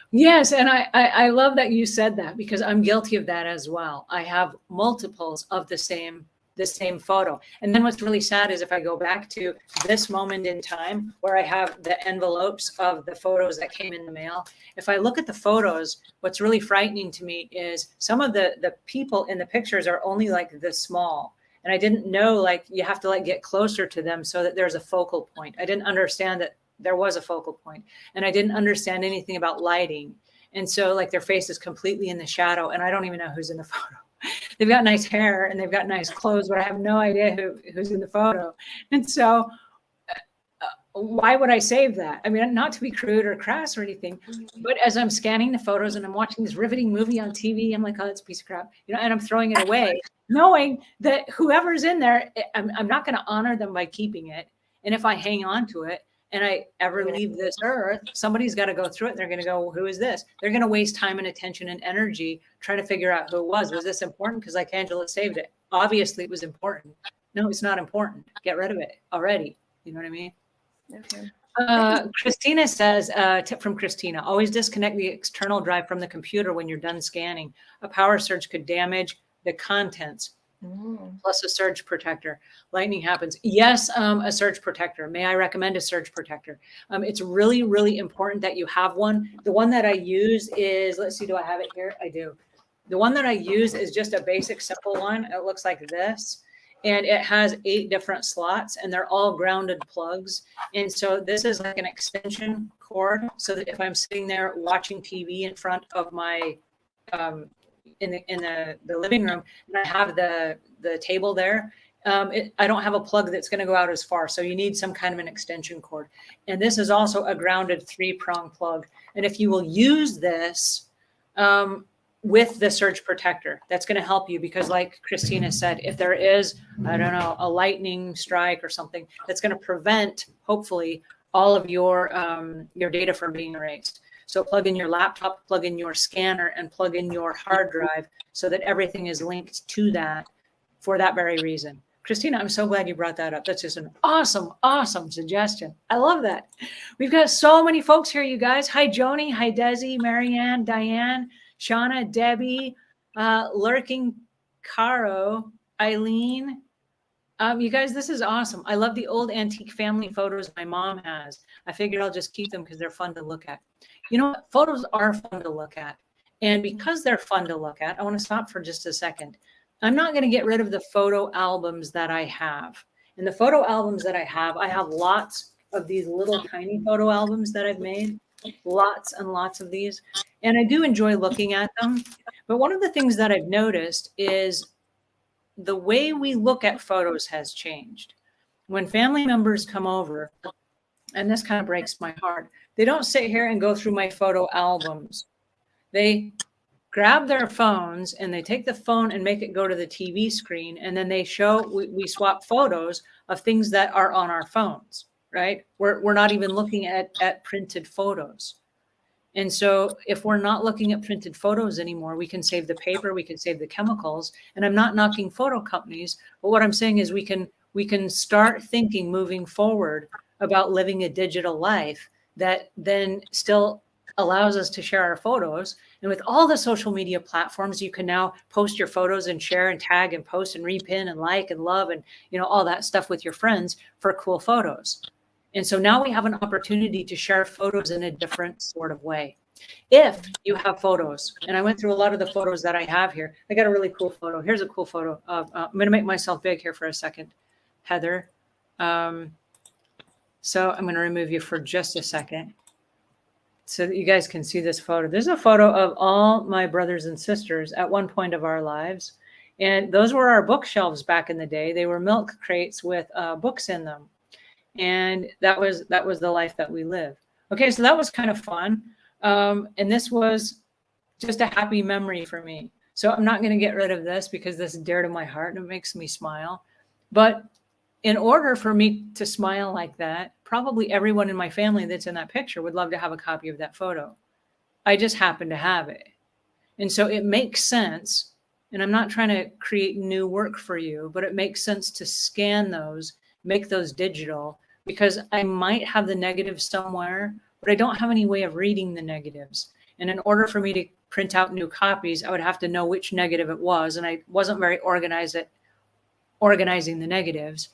Yes. And I love that you said that, because I'm guilty of that as well. I have multiples of the same photo. And then what's really sad is if I go back to this moment in time where I have the envelopes of the photos that came in the mail, if I look at the photos, what's really frightening to me is some of the people in the pictures are only like this small. And I didn't know, like, you have to like get closer to them so that there's a focal point. I didn't understand that there was a focal point, and I didn't understand anything about lighting. And so like their face is completely in the shadow and I don't even know who's in the photo. They've got nice hair and they've got nice clothes, but I have no idea who's in the photo. And so why would I save that? I mean, not to be crude or crass or anything, but as I'm scanning the photos and I'm watching this riveting movie on TV, I'm like, oh, that's a piece of crap, you know, and I'm throwing it away, knowing that whoever's in there, I'm not going to honor them by keeping it. And if I hang on to it and I ever leave this earth, somebody's got to go through it. And they're going to go, well, who is this? They're going to waste time and attention and energy trying to figure out who it was. Was this important? Because like Angela saved it. Obviously it was important. No, it's not important. Get rid of it already. You know what I mean? Okay. Christina says, tip from Christina, always disconnect the external drive from the computer when you're done scanning. A power surge could damage the contents. Plus a surge protector. Lightning happens. Yes, a surge protector. May I recommend a surge protector? It's really, really important that you have one. The one that I use is, let's see, do I have it here? I do. The one that I use is just a basic, simple one. It looks like this. And it has 8 different slots and they're all grounded plugs. And so this is like an extension cord. So that if I'm sitting there watching TV in front of my, in the living room, and I have the table there, I don't have a plug that's going to go out as far. So you need some kind of an extension cord. And this is also a grounded 3-prong plug. And if you will use this, with the surge protector, that's going to help you because like Christina said, if there is, I don't know, a lightning strike or something, that's going to prevent, hopefully, all of your data from being erased. So plug in your laptop, plug in your scanner, and plug in your hard drive so that everything is linked to that for that very reason. Christina, I'm so glad you brought that up. That's just an awesome, awesome suggestion. I love that. We've got so many folks here, you guys. Hi, Joni. Hi, Desi, Marianne, Diane, Shauna, Debbie, Lurking, Caro, Eileen. You guys, this is awesome. I love the old antique family photos my mom has. I figured I'll just keep them because they're fun to look at. You know what? Photos are fun to look at. And because they're fun to look at, I want to stop for just a second. I'm not going to get rid of the photo albums that I have. And the photo albums that I have lots of these little tiny photo albums that I've made. Lots and lots of these. And I do enjoy looking at them. But one of the things that I've noticed is the way we look at photos has changed. When family members come over, and this kind of breaks my heart, they don't sit here and go through my photo albums. They grab their phones and they take the phone and make it go to the TV screen. And then they show, we swap photos of things that are on our phones, right? We're not even looking at printed photos. And so if we're not looking at printed photos anymore, we can save the paper, we can save the chemicals. And I'm not knocking photo companies, but what I'm saying is we can start thinking moving forward about living a digital life that then still allows us to share our photos. And with all the social media platforms, you can now post your photos and share and tag and post and repin and like and love and, you know, all that stuff with your friends for cool photos. And so now we have an opportunity to share photos in a different sort of way. If you have photos, and I went through a lot of the photos that I have here, I got a really cool photo. Here's a cool photo of, I'm going to make myself big here for a second, Heather. So I'm going to remove you for just a second so that you guys can see this photo. There's a photo of all my brothers and sisters at one point of our lives. And those were our bookshelves back in the day. They were milk crates with books in them. And that was the life that we lived. Okay, so that was kind of fun. And this was just a happy memory for me. So I'm not going to get rid of this because this is dear to my heart and it makes me smile. But in order for me to smile like that, probably everyone in my family that's in that picture would love to have a copy of that photo. I just happen to have it. And so it makes sense. And I'm not trying to create new work for you, but it makes sense to scan those, make those digital, because I might have the negatives somewhere, but I don't have any way of reading the negatives. And in order for me to print out new copies, I would have to know which negative it was. And I wasn't very organized at organizing the negatives.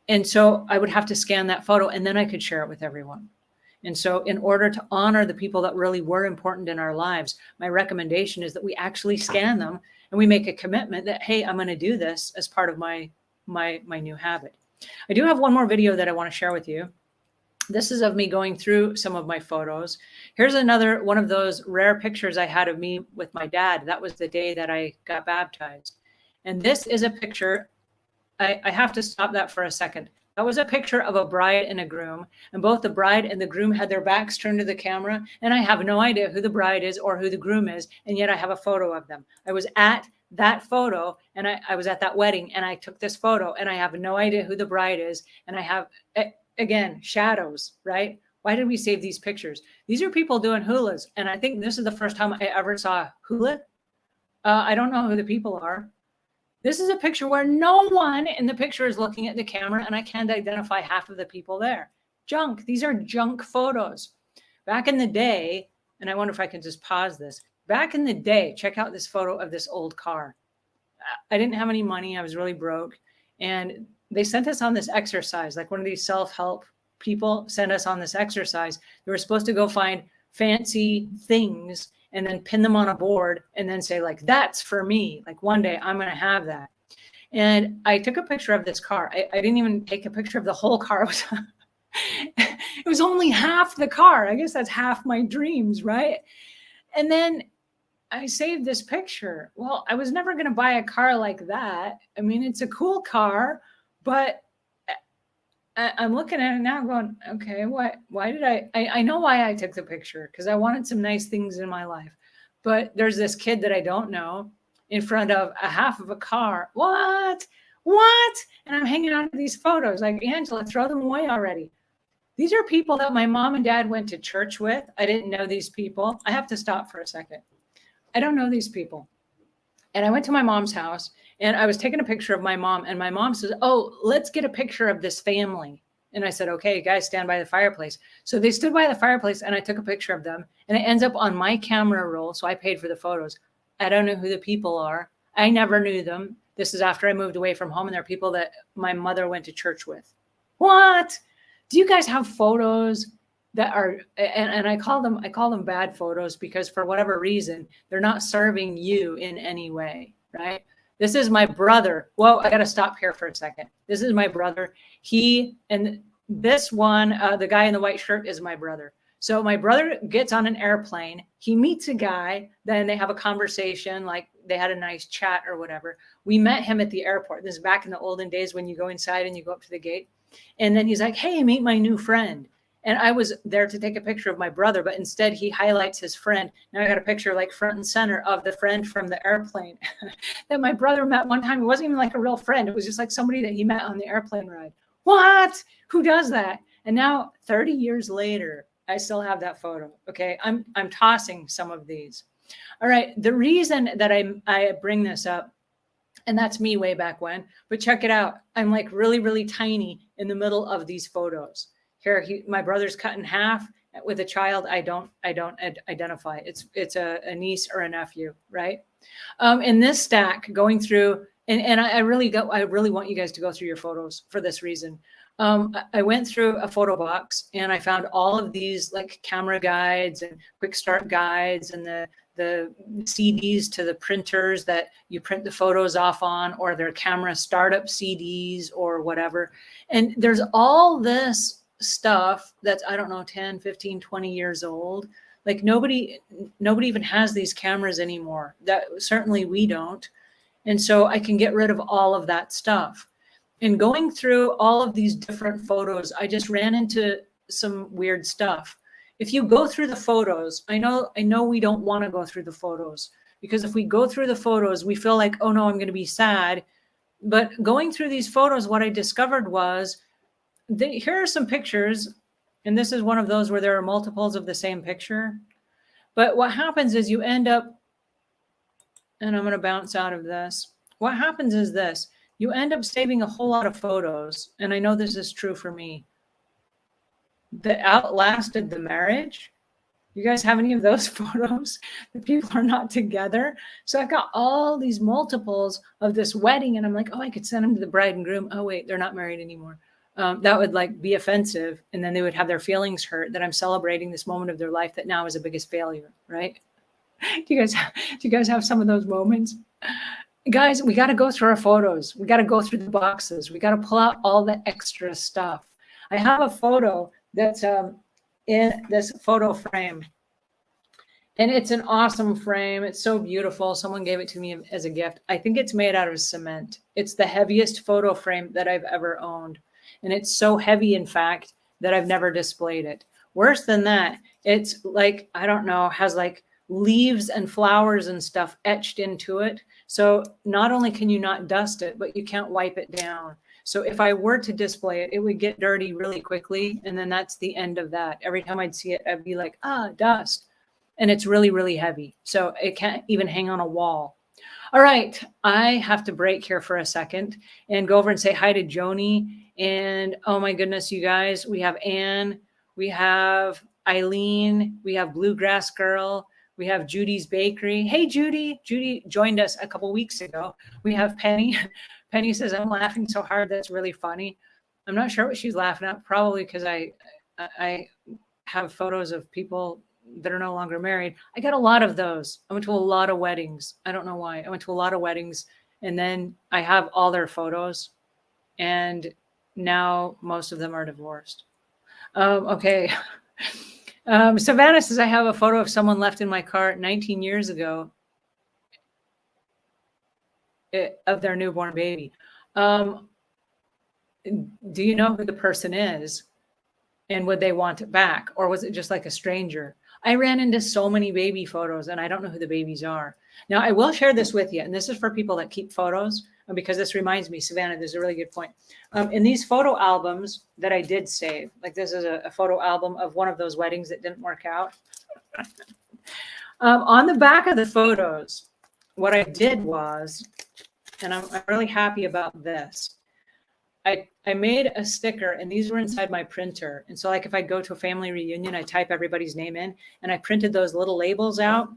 And so I would have to scan that photo and then I could share it with everyone. And so in order to honor the people that really were important in our lives, my recommendation is that we actually scan them and we make a commitment that, hey, I'm going to do this as part of my new habit. I do have one more video that I want to share with you. This is of me going through some of my photos. Here's another one of those rare pictures I had of me with my dad. That was the day that I got baptized. And this is a picture. I have to stop that for a second. That was a picture of a bride and a groom, and both the bride and the groom had their backs turned to the camera, and I have no idea who the bride is or who the groom is, and yet I have a photo of them. I was at that photo, and I was at that wedding, and I took this photo, and I have no idea who the bride is, and I have, again, shadows, right? Why did we save these pictures? These are people doing hulas, and I think this is the first time I ever saw a hula. I don't know who the people are. This is a picture where no one in the picture is looking at the camera, and I can't identify half of the people there. Junk. These are junk photos. Back in the day, and I wonder if I can just pause this. Back in the day, check out this photo of this old car. I didn't have any money. I was really broke. And they sent us on this exercise, like one of these self-help people sent us on this exercise. We were supposed to go find fancy things and then pin them on a board and then say, like, that's for me. Like, one day I'm going to have that. And I took a picture of this car. I didn't even take a picture of the whole car. It was only half the car. I guess that's half my dreams, right? And then I saved this picture. Well, I was never going to buy a car like that. I mean, it's a cool car, but I'm looking at it now going, okay, why did I know why I took the picture, because I wanted some nice things in my life. But there's this kid that I don't know in front of a half of a car. What? And I'm hanging on to these photos like, Angela, throw them away already. These are people that my mom and dad went to church with. I didn't know these people. I have to stop for a second. I don't know these people. And I went to my mom's house and I was taking a picture of my mom, and my mom says, oh, let's get a picture of this family. And I said, okay, guys, stand by the fireplace. So they stood by the fireplace and I took a picture of them, and it ends up on my camera roll. So I paid for the photos. I don't know who the people are. I never knew them. This is after I moved away from home, and they're people that my mother went to church with. What? Do you guys have photos that are, and I call them bad photos, because for whatever reason, they're not serving you in any way, right? This is my brother. Whoa, I got to stop here for a second. This is my brother. And this one, the guy in the white shirt, is my brother. So my brother gets on an airplane. He meets a guy. Then they have a conversation, like they had a nice chat or whatever. We met him at the airport. This is back in the olden days when you go inside and you go up to the gate. And then he's like, hey, meet my new friend. And I was there to take a picture of my brother, but instead he highlights his friend. Now I got a picture like front and center of the friend from the airplane that my brother met one time. It wasn't even like a real friend. It was just like somebody that he met on the airplane ride. What? Who does that? And now 30 years later, I still have that photo. Okay. I'm tossing some of these. All right. The reason that I bring this up, and that's me way back when, but check it out. I'm like really, really tiny in the middle of these photos. Here, my brother's cut in half with a child I don't identify. It's a niece or a nephew, right? In this stack, going through, and I really want you guys to go through your photos for this reason. I went through a photo box and I found all of these like camera guides and quick start guides and the CDs to the printers that you print the photos off on, or their camera startup CDs or whatever. And there's all this stuff that's, I don't know, 10, 15, 20 years old. Like nobody even has these cameras anymore. That certainly we don't. And so I can get rid of all of that stuff. And going through all of these different photos, I just ran into some weird stuff. If you go through the photos, I know we don't want to go through the photos, because if we go through the photos, we feel like, oh no, I'm going to be sad. But going through these photos, what I discovered was, here are some pictures, and this is one of those where there are multiples of the same picture. But what happens is you end up, and I'm going to bounce out of this. What happens is this. You end up saving a whole lot of photos, and I know this is true for me, that outlasted the marriage. You guys have any of those photos that people are not together? So I got all these multiples of this wedding, and I'm like, oh, I could send them to the bride and groom. Oh, wait, they're not married anymore. That would like be offensive. And then they would have their feelings hurt that I'm celebrating this moment of their life that now is the biggest failure, right? Do you guys have some of those moments? Guys, we got to go through our photos. We got to go through the boxes. We got to pull out all the extra stuff. I have a photo that's in this photo frame. And it's an awesome frame. It's so beautiful. Someone gave it to me as a gift. I think it's made out of cement. It's the heaviest photo frame that I've ever owned. And it's so heavy, in fact, that I've never displayed it. Worse than that, it's like, I don't know, has like leaves and flowers and stuff etched into it. So not only can you not dust it, but you can't wipe it down. So if I were to display it, it would get dirty really quickly. And then that's the end of that. Every time I'd see it, I'd be like, dust. And it's really, really heavy. So it can't even hang on a wall. All right, I have to break here for a second and go over and say hi to Joni. And oh my goodness, you guys, we have Anne, we have Eileen, we have Bluegrass Girl, we have Judy's Bakery. Hey, Judy. Judy joined us a couple weeks ago. We have Penny. Penny says, I'm laughing so hard. That's really funny. I'm not sure what she's laughing at, probably because I have photos of people that are no longer married. I got a lot of those. I went to a lot of weddings. I don't know why. I went to a lot of weddings, and then I have all their photos, and now most of them are divorced. Okay. Savannah says, I have a photo of someone left in my car 19 years ago of their newborn baby. Do you know who the person is? And would they want it back? Or was it just like a stranger? I ran into so many baby photos and I don't know who the babies are. Now, I will share this with you. And this is for people that keep photos, because this reminds me, Savannah, there's a really good point. In these photo albums that I did save, like this is a photo album of one of those weddings that didn't work out. On the back of the photos, what I did was, and I'm really happy about this, I made a sticker, and these were inside my printer. And so like if I go to a family reunion, I type everybody's name in, and I printed those little labels out.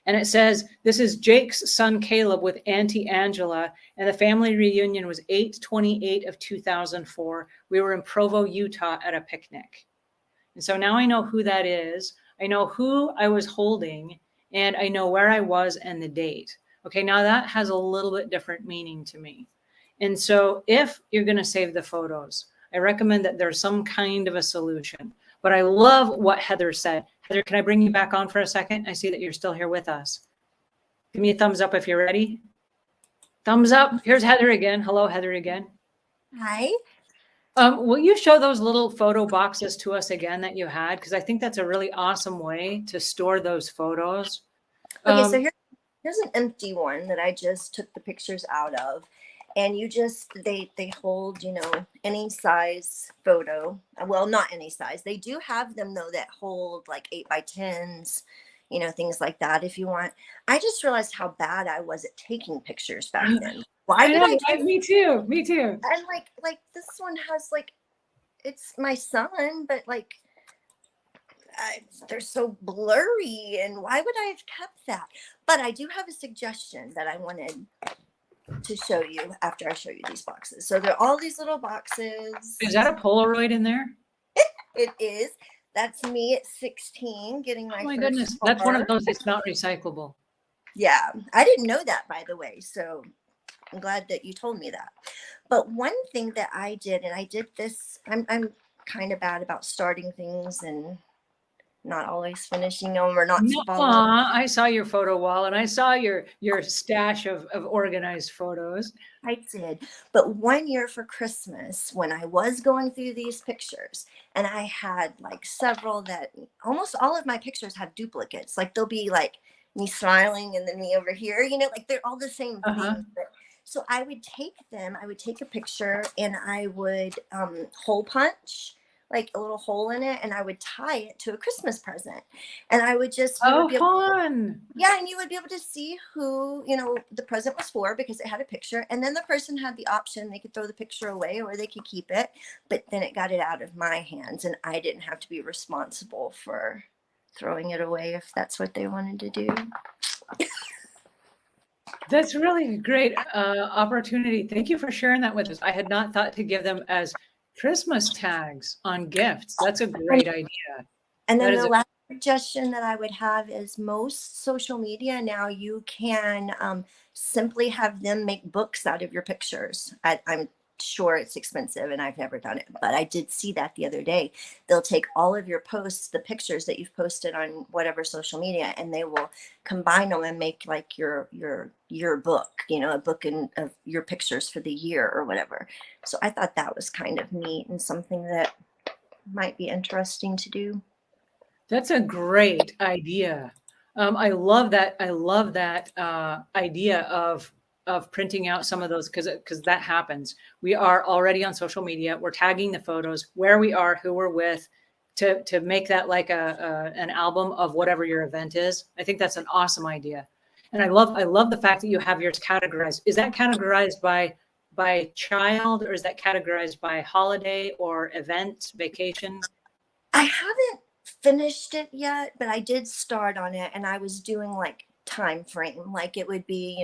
And it says, this is Jake's son, Caleb, with Auntie Angela. And the family reunion was 8/28 of 2004. We were in Provo, Utah at a picnic. And so now I know who that is. I know who I was holding, and I know where I was and the date. Okay, now that has a little bit different meaning to me. And so if you're going to save the photos, I recommend that there's some kind of a solution. But I love what Heather said. Heather, can I bring you back on for a second? I see that you're still here with us. Give me a thumbs up if you're ready. Thumbs up. Here's Heather again. Hello, Heather again. Hi. Will you show those little photo boxes to us again that you had? Because I think that's a really awesome way to store those photos. Okay, so here's an empty one that I just took the pictures out of. And you just, they hold, any size photo. Well, not any size. They do have them, though, that hold like 8x10s, things like that if you want. I just realized how bad I was at taking pictures back then. Why did I do? Me too. And like this one has it's my son, but they're so blurry. And why would I have kept that? But I do have a suggestion that I wanted to show you after I show you these boxes. So there are all these little boxes. Is that a Polaroid in there? It is. That's me at 16 getting my Oh my first goodness. car. That's one of those that's not recyclable. Yeah. I didn't know that, by the way. So I'm glad that you told me that. But one thing that I did, and I did this, I'm kind of bad about starting things and not always finishing them or not following. I saw your photo wall and I saw your stash of organized photos. I did. But one year for Christmas, when I was going through these pictures, and I had several that almost all of my pictures have duplicates. They'll be me smiling and then me over here, they're all the same thing. So I would take a picture and I would hole punch a little hole in it, and I would tie it to a Christmas present, and I would just fun. Yeah, and you would be able to see who the present was for because it had a picture, and then the person had the option, they could throw the picture away or they could keep it, but then it got it out of my hands and I didn't have to be responsible for throwing it away if that's what they wanted to do. That's really a great opportunity. Thank you for sharing that with us. I had not thought to give them as Christmas tags on gifts. That's a great idea. And then the last suggestion that I would have is most social media now you can simply have them make books out of your pictures. I'm sure, it's expensive and I've never done it, but I did see that the other day. They'll take all of your posts, the pictures that you've posted on whatever social media, and they will combine them and make like your book, a book of your pictures for the year or whatever. So I thought that was kind of neat and something that might be interesting to do. That's a great idea. I love that. I love that idea of printing out some of those, because that happens. We are already on social media. We're tagging the photos, where we are, who we're with, to make that like an album of whatever your event is. I think that's an awesome idea, and I love the fact that you have yours categorized. Is that categorized by child, or is that categorized by holiday or event, vacation? I haven't finished it yet, but I did start on it, and I was doing like time frame, like it would be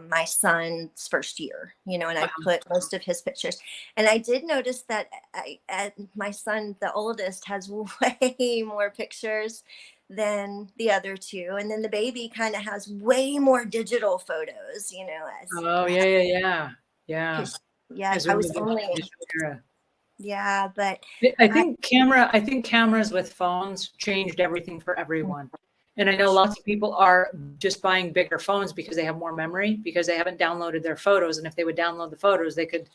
my son's first year, and I put most of his pictures, and I did notice that my son, the oldest, has way more pictures than the other two, and then the baby kind of has way more digital photos, Oh, yeah. yeah, As I we was move into only the digital era. yeah, but I think cameras with phones changed everything for everyone. And I know lots of people are just buying bigger phones because they have more memory, because they haven't downloaded their photos. And if they would download the photos, they could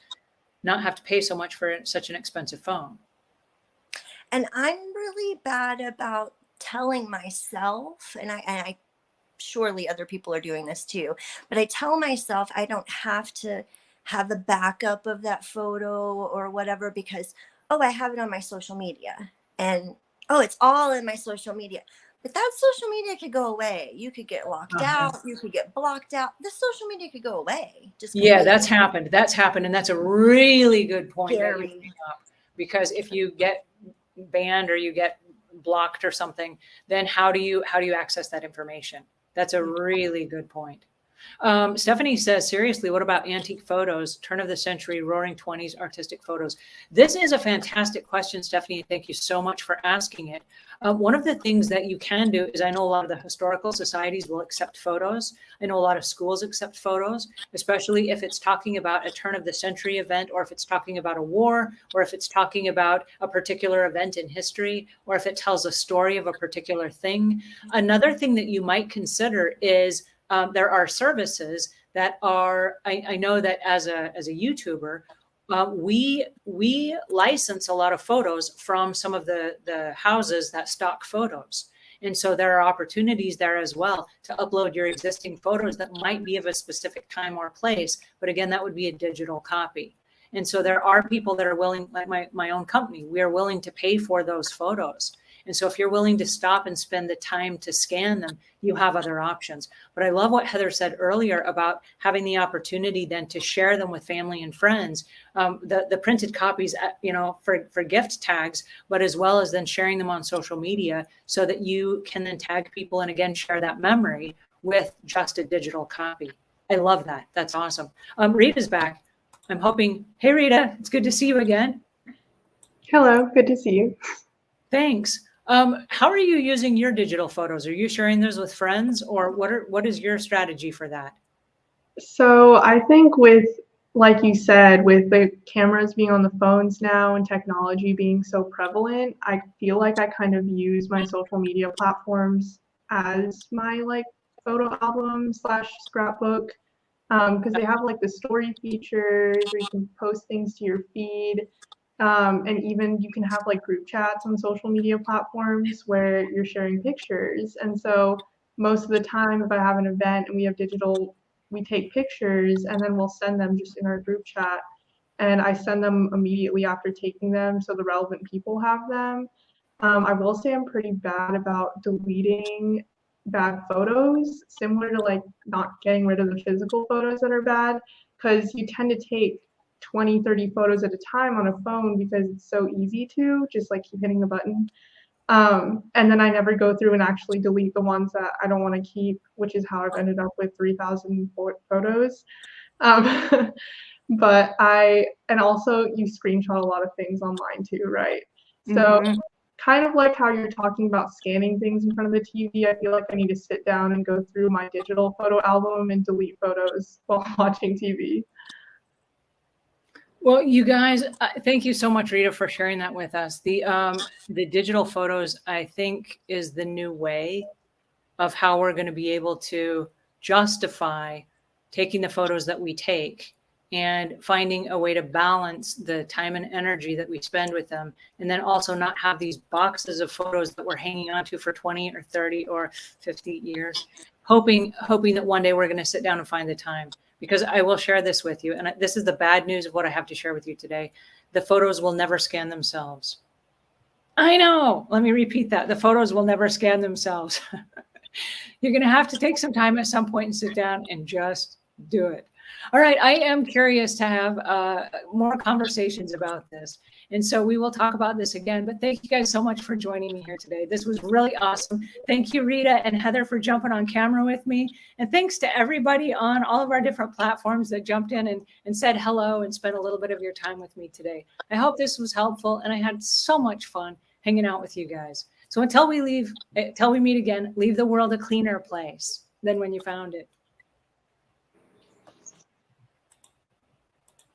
not have to pay so much for such an expensive phone. and I'm really bad about telling myself, and I surely other people are doing this too, but I tell myself I don't have to have a backup of that photo or whatever, because I have it on my social media, and it's all in my social media. But that social media could go away. You could get locked out, you could get blocked out. The social media could go away. Just Yeah, completely. that's happened, and that's a really good point that you Scary. bring up, because if you get banned or you get blocked or something, then how do you access that information? That's a really good point. Stephanie says, seriously, what about antique photos, turn of the century, roaring 20s artistic photos? This is a fantastic question, Stephanie. Thank you so much for asking it. One of the things that you can do is, I know a lot of the historical societies will accept photos. I know a lot of schools accept photos, especially if it's talking about a turn of the century event, or if it's talking about a war, or if it's talking about a particular event in history, or if it tells a story of a particular thing. Another thing that you might consider is there are services that are, I know that as a YouTuber, we license a lot of photos from some of the houses that stock photos. And so there are opportunities there as well to upload your existing photos that might be of a specific time or place. But again, that would be a digital copy. And so there are people that are willing, like my own company, we are willing to pay for those photos. And so if you're willing to stop and spend the time to scan them, you have other options. But I love what Heather said earlier about having the opportunity then to share them with family and friends, the printed copies, for gift tags, but as well as then sharing them on social media so that you can then tag people and again, share that memory with just a digital copy. I love that. That's awesome. Rita's back. I'm hoping, hey, Rita, it's good to see you again. Hello, good to see you. Thanks. How are you using your digital photos? Are you sharing those with friends, or what is your strategy for that? So I think like you said, with the cameras being on the phones now and technology being so prevalent, I feel like I kind of use my social media platforms as my like photo album / scrapbook, because they have like the story features where you can post things to your feed. And even you can have like group chats on social media platforms where you're sharing pictures. And so most of the time, if I have an event and we have digital, we take pictures and then we'll send them just in our group chat. And I send them immediately after taking them so the relevant people have them. I will say I'm pretty bad about deleting bad photos, similar to like not getting rid of the physical photos that are bad, because you tend to take 20, 30 photos at a time on a phone because it's so easy to just like keep hitting the button. And then I never go through and actually delete the ones that I don't want to keep, which is how I've ended up with 3,000 photos. But and also you screenshot a lot of things online too, right? So kind of like how you're talking about scanning things in front of the TV, I feel like I need to sit down and go through my digital photo album and delete photos while watching TV. Well, you guys, thank you so much, Rita, for sharing that with us. The digital photos, I think, is the new way of how we're going to be able to justify taking the photos that we take and finding a way to balance the time and energy that we spend with them, and then also not have these boxes of photos that we're hanging on to for 20 or 30 or 50 years, hoping that one day we're going to sit down and find the time. Because I will share this with you, and this is the bad news of what I have to share with you today. The photos will never scan themselves. I know. Let me repeat that. The photos will never scan themselves. You're going to have to take some time at some point and sit down and just do it. All right. I am curious to have more conversations about this. And so we will talk about this again. But thank you guys so much for joining me here today. This was really awesome. Thank you, Rita and Heather, for jumping on camera with me. And thanks to everybody on all of our different platforms that jumped in and said hello and spent a little bit of your time with me today. I hope this was helpful. And I had so much fun hanging out with you guys. So until we meet again, leave the world a cleaner place than when you found it.